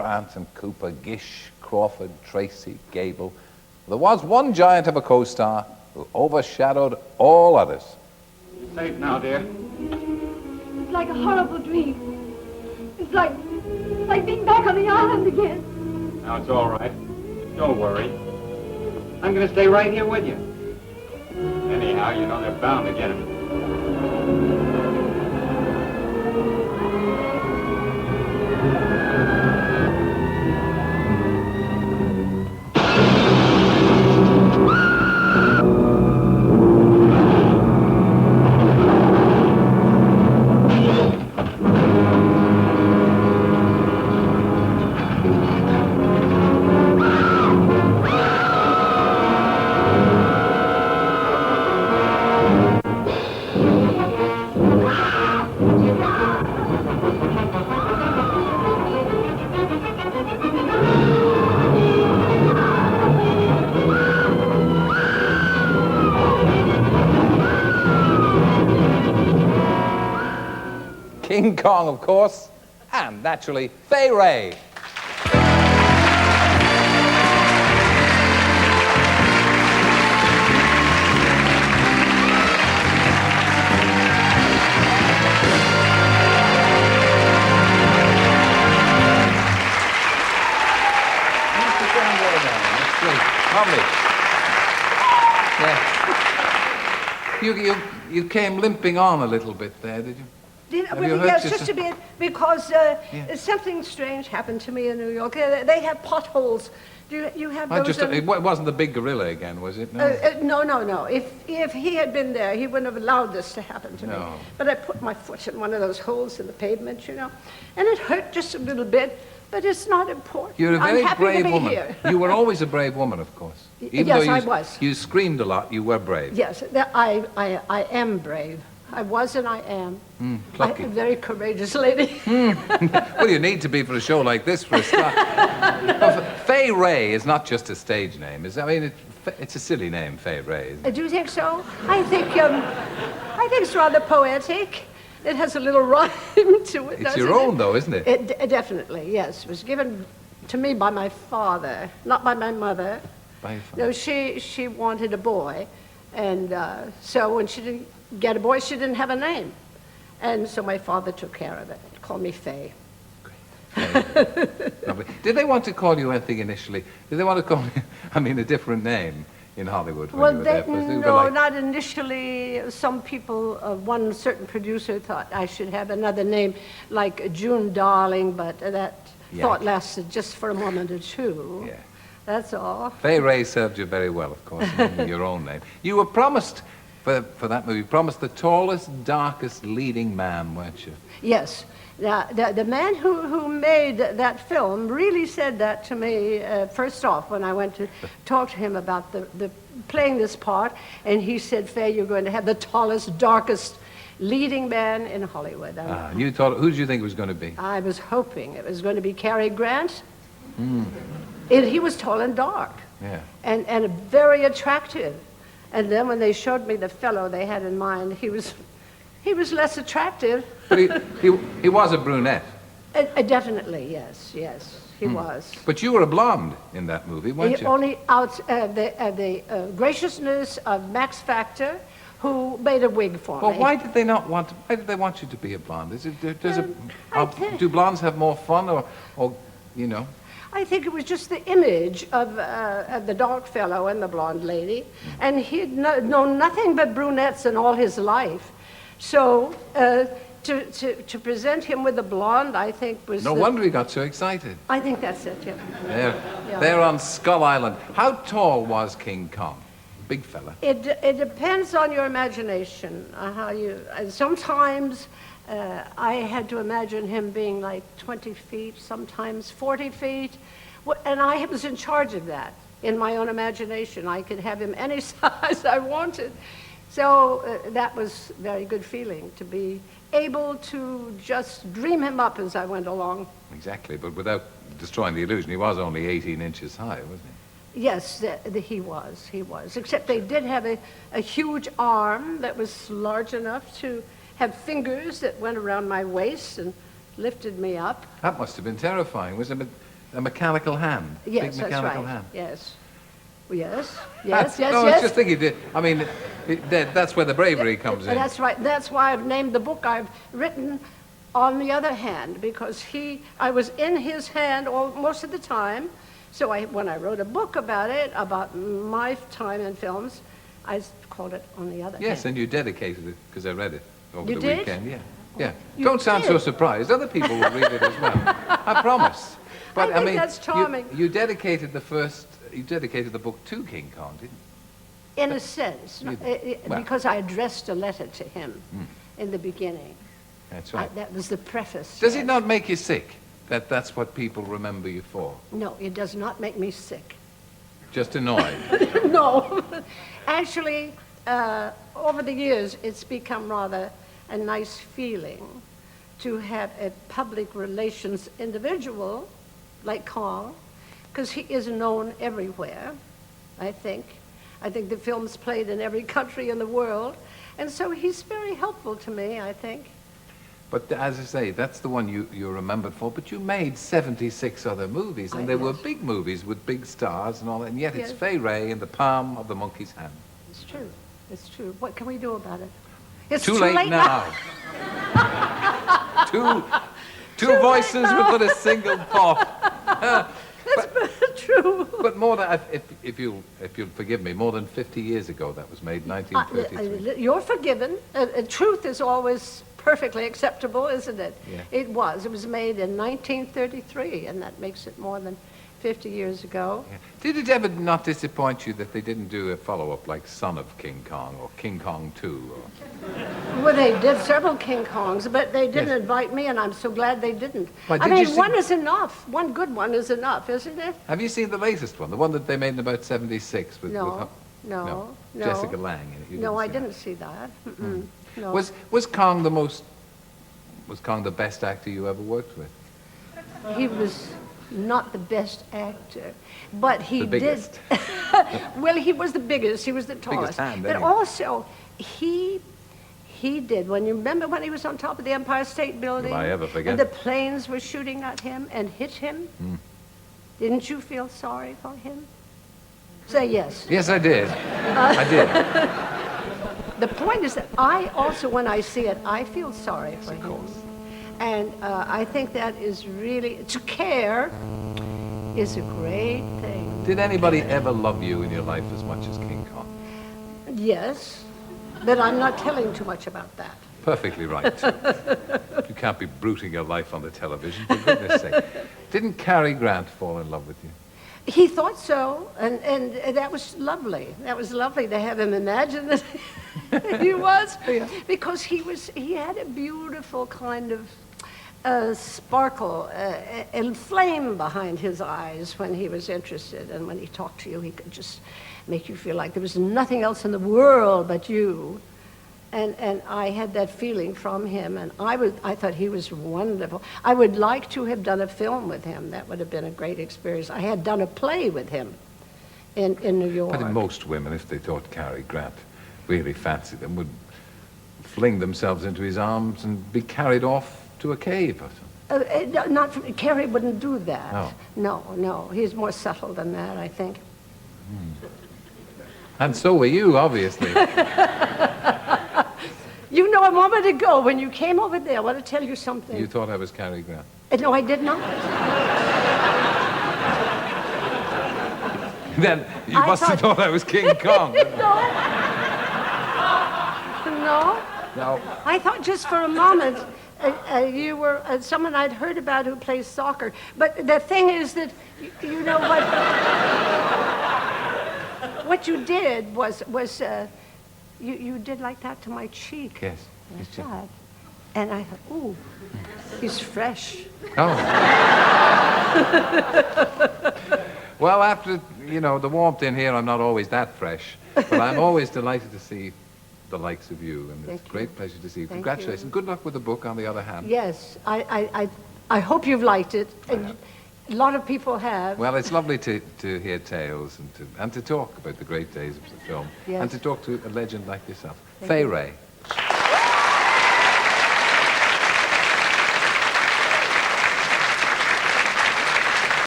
Grant and Cooper, Gish, Crawford, Tracy, Gable. There was one giant of a co-star who overshadowed all others. You're safe now, dear. It's like a horrible dream. It's like being back on the island again. Now it's all right. Don't worry. I'm going to stay right here with you. Anyhow, you know they're bound to get him. King Kong, of course, and naturally, Fay Wray. Lovely. Yeah. You came limping on a little bit there, did you? Yes, just a bit, because something strange happened to me in New York. They have potholes. Do you have those? It wasn't the big gorilla again, was it? No. No. If he had been there, he wouldn't have allowed this to happen to me. But I put my foot in one of those holes in the pavement, and it hurt just a little bit. But it's not important. You're a very brave woman. Here. You were always a brave woman, of course. Even yes, though I was. You screamed a lot. You were brave. Yes, I am brave. I was and I am. Plucky. I'm a very courageous lady. Well, you need to be for a show like this, for a start. Fay Wray is not just a stage name. It's a silly name, Fay Wray. Isn't it? Do you think so? I think it's rather poetic. It has a little rhyme to it. It's your own, though, isn't it? It definitely, yes. It was given to me by my father, not by my mother. By your father? No, she wanted a boy, and so when she didn't get a boy, she didn't have a name. And so my father took care of it. He called me Fay. Lovely. Did they want to call you anything initially? Did they want to call you, a different name in Hollywood when you were there? No, not initially. Some people, one certain producer thought I should have another name, like June Darling, but that thought lasted just for a moment or two. Yeah. That's all. Fay Wray served you very well, of course, in your own name. You were promised, for that movie, promised the tallest, darkest leading man, weren't you? Yes. The man who made that film really said that to me first off when I went to talk to him about the playing this part, and he said, Fay, you're going to have the tallest, darkest leading man in Hollywood. And you thought, who did you think it was going to be? I was hoping it was going to be Cary Grant. He was tall and dark, and very attractive. And then when they showed me the fellow they had in mind, he was less attractive. But he was a brunette. Definitely, yes, he was. But you were a blonde in that movie, weren't you? Only out the graciousness of Max Factor, who made a wig for me. Well, why did they want you to be a blonde? Do blondes have more fun, or you know? I think it was just the image of the dark fellow and the blonde lady, and he'd known nothing but brunettes in all his life. So to present him with a blonde, I think was... No wonder he got so excited. I think that's it, yeah. They're on Skull Island. How tall was King Kong? Big fella. It depends on your imagination. Sometimes I had to imagine him being like 20 feet, sometimes 40 feet, and I was in charge of that. In my own imagination, I could have him any size I wanted. So that was a very good feeling, to be able to just dream him up as I went along. Exactly, but without destroying the illusion. He was only 18 inches high, wasn't he? Yes, he was. Except they did have a huge arm that was large enough to have fingers that went around my waist and lifted me up. That must have been terrifying, wasn't it? A mechanical hand. Yes, Big that's mechanical right. hand. Yes. Yes, Ah, yes, yes, no, I was yes. just thinking, I mean, that's where the bravery comes in. That's right. That's why I've named the book I've written On the Other Hand, because I was in his hand most of the time. So when I wrote a book about it, about my time in films, I called it On the Other Hand. Yes, and you dedicated it, because I read it over You the did? weekend. Yeah, yeah. You Don't sound so did? surprised. Other people will read it as well. I promise. But I think mean, that's charming. You dedicated the book to King Kong, didn't you? In a sense, well. because I addressed a letter to him in the beginning. That's right. That was the preface. Does yes. it not make you sick that that's what people remember you for? No, it does not make me sick. Just annoyed? No. Actually, over the years, it's become rather a nice feeling to have a public relations individual like Kong, because he is known everywhere, I think. I think the film's played in every country in the world, and so he's very helpful to me, I think. But as I say, that's the one you're remembered for, but you made 76 other movies, and they were Yes. big movies with big stars and all that, and yet it's Yes. Fay Wray in the palm of the monkey's hand. It's true. It's true. What can we do about it? It's Too late now. Two voices with a single pop. True. But more than, if you'll forgive me, more than 50 years ago that was made, 1933. You're forgiven. Truth is always perfectly acceptable, isn't it? Yeah. It was. It was made in 1933, and that makes it more than 50 years ago. Yeah. Did it ever not disappoint you that they didn't do a follow-up like Son of King Kong or King Kong 2? Well, they did several King Kongs, but they didn't Yes. invite me, and I'm so glad they didn't. But I did you mean, see- one is enough. One good one is enough, isn't it? Have you seen the latest one, the one that they made in about 76 with No, Jessica Lange in it? You No, I see that? didn't see that. Mm-mm. No. Was Kong the best actor you ever worked with? He was not the best actor, but he The biggest. did. Well, he was the biggest. He was the tallest. hand, but anyway. also, he did. When you remember when he was on top of the Empire State Building, Will I ever forget? and the planes were shooting at him and hit him. Didn't you feel sorry for him? Say yes. Yes, I did. I did. The point is that I also, when I see it, I feel sorry for him. Of course. And I think that is really, to care is a great thing. Did anybody ever love you in your life as much as King Kong? Yes, but I'm not telling too much about that. Perfectly right. You can't be bruiting your life on the television, for goodness sake. Didn't Cary Grant fall in love with you? He thought so, and that was lovely. That was lovely to have him imagine that he was, because he had a beautiful kind of sparkle and flame behind his eyes when he was interested, and when he talked to you, he could just make you feel like there was nothing else in the world but you. And I had that feeling from him, and I thought he was wonderful. I would like to have done a film with him. That would have been a great experience. I had done a play with him in New York. But most women, if they thought Cary Grant really fancied them, would fling themselves into his arms and be carried off to a cave or something. Cary wouldn't do that. No. No. He's more subtle than that, I think. And so were you, obviously. You know, a moment ago, when you came over there, I want to tell you something. You thought I was Cary Grant. No, I did not. Then you I must have thought I was King Kong. No. No. I thought just for a moment you were someone I'd heard about who plays soccer. But the thing is that, you know what you did was you did like that to my cheek. Yes. That's right. And I thought, ooh, he's fresh. Oh. Well, after, the warmth in here, I'm not always that fresh. But I'm always delighted to see the likes of you. And it's a great pleasure to see you. Thank Congratulations. you. Good luck with the book, on the other hand. Yes, I hope you've liked it. And a lot of people have. Well, it's lovely to hear tales and to talk about the great days of the film. Yes. And to talk to a legend like yourself. Fay Wray.